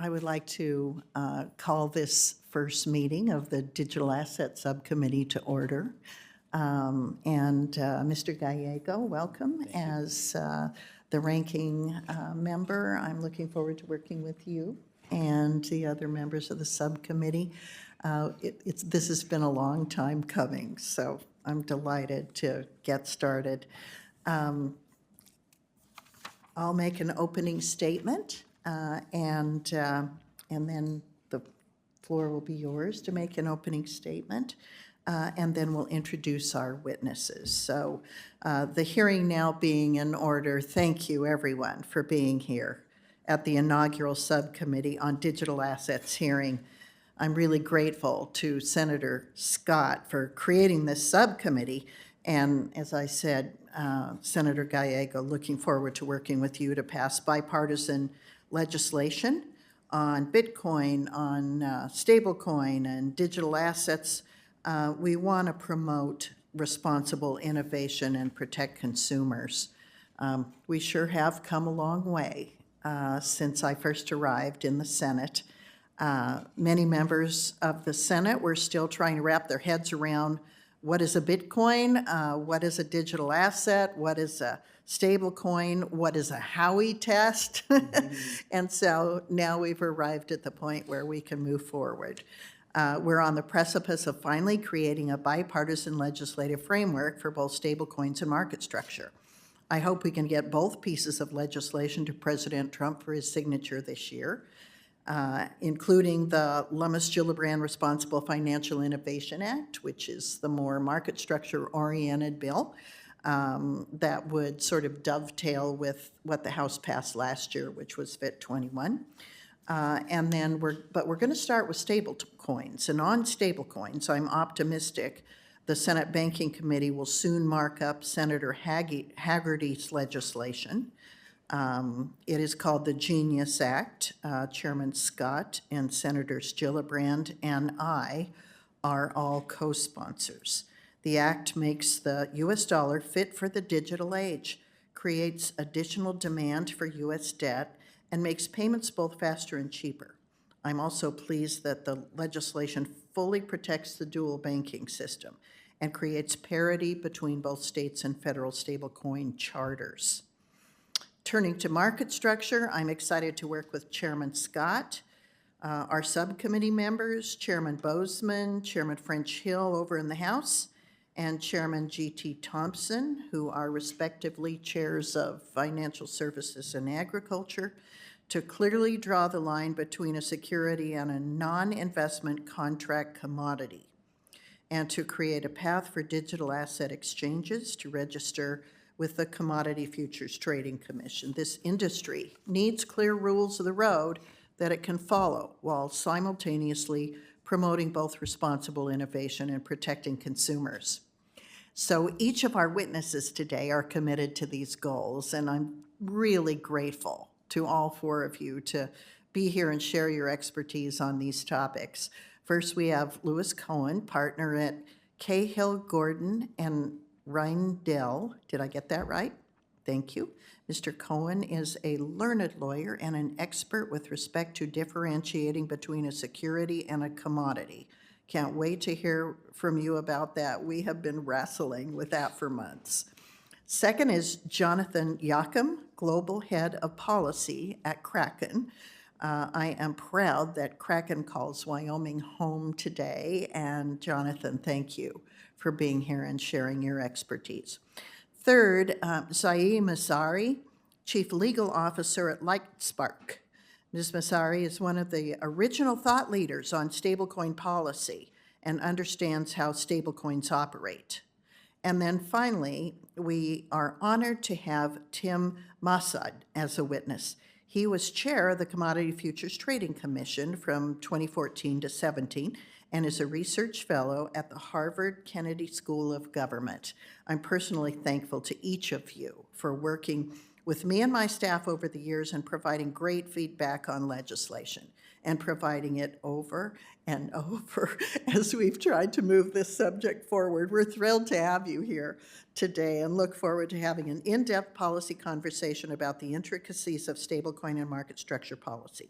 I would like to call this first meeting of the Digital Asset Subcommittee to order. Mr. Gallego, welcome as the ranking member. I'm looking forward to working with you and the other members of the subcommittee. This has been a long time coming, so I'm delighted to get started. I'll make an opening statement, and then the floor will be yours to make an opening statement, and then we'll introduce our witnesses. So the hearing now being in order, thank you everyone for being here at the inaugural subcommittee on digital assets hearing. I'm really grateful to Senator Scott for creating this subcommittee. And as I said, Senator Gallego, looking forward to working with you to pass bipartisan legislation on Bitcoin, on stablecoin and digital assets. We want to promote responsible innovation and protect consumers. We sure have come a long way since I first arrived in the Senate. Many members of the Senate were still trying to wrap their heads around what is a Bitcoin, what is a digital asset, what is a stable coin, what is a Howey test. And so now we've arrived at the point where we can move forward. We're on the precipice of finally creating a bipartisan legislative framework for both stablecoins and market structure. I hope we can get both pieces of legislation to President Trump for his signature this year, including the Lummis-Gillibrand Responsible Financial Innovation Act, which is the more market structure-oriented bill that would sort of dovetail with what the House passed last year, which was FIT 21. But we're going to start with stable coins. And on stable coins, I'm optimistic the Senate Banking Committee will soon mark up Senator Hagerty's legislation. It is called the Genius Act. Chairman Scott and Senators Gillibrand and I are all co-sponsors. The act makes the U.S. dollar fit for the digital age, creates additional demand for U.S. debt, and makes payments both faster and cheaper. I'm also pleased that the legislation fully protects the dual banking system and creates parity between both states and federal stablecoin charters. Turning to market structure, I'm excited to work with Chairman Scott, our subcommittee members, Chairman Bozeman, Chairman French Hill over in the House, and Chairman G.T. Thompson, who are respectively chairs of Financial Services and Agriculture, to clearly draw the line between a security and a non-investment contract commodity, and to create a path for digital asset exchanges to register with the Commodity Futures Trading Commission. This industry needs clear rules of the road that it can follow while simultaneously promoting both responsible innovation and protecting consumers. So each of our witnesses today are committed to these goals, and I'm really grateful to all four of you to be here and share your expertise on these topics. First, we have Louis Cohen, partner at Cahill, Gordon, and Reindell. Did I get that right? Thank you. Mr. Cohen is a learned lawyer and an expert with respect to differentiating between a security and a commodity. Can't wait to hear from you about that. We have been wrestling with that for months. Second is Jonathan Yocum, Global Head of Policy at Kraken. I am proud that Kraken calls Wyoming home today, and Jonathan, thank you for being here and sharing your expertise. Third, Zahi Masari, Chief Legal Officer at LightSpark. Ms. Masari is one of the original thought leaders on stablecoin policy and understands how stablecoins operate. And then finally, we are honored to have Tim Massad as a witness. He was chair of the Commodity Futures Trading Commission from 2014 to 17 and is a research fellow at the Harvard Kennedy School of Government. I'm personally thankful to each of you for working with me and my staff over the years and providing great feedback on legislation and providing it over and over as we've tried to move this subject forward. We're thrilled to have you here today and look forward to having an in-depth policy conversation about the intricacies of stablecoin and market structure policy.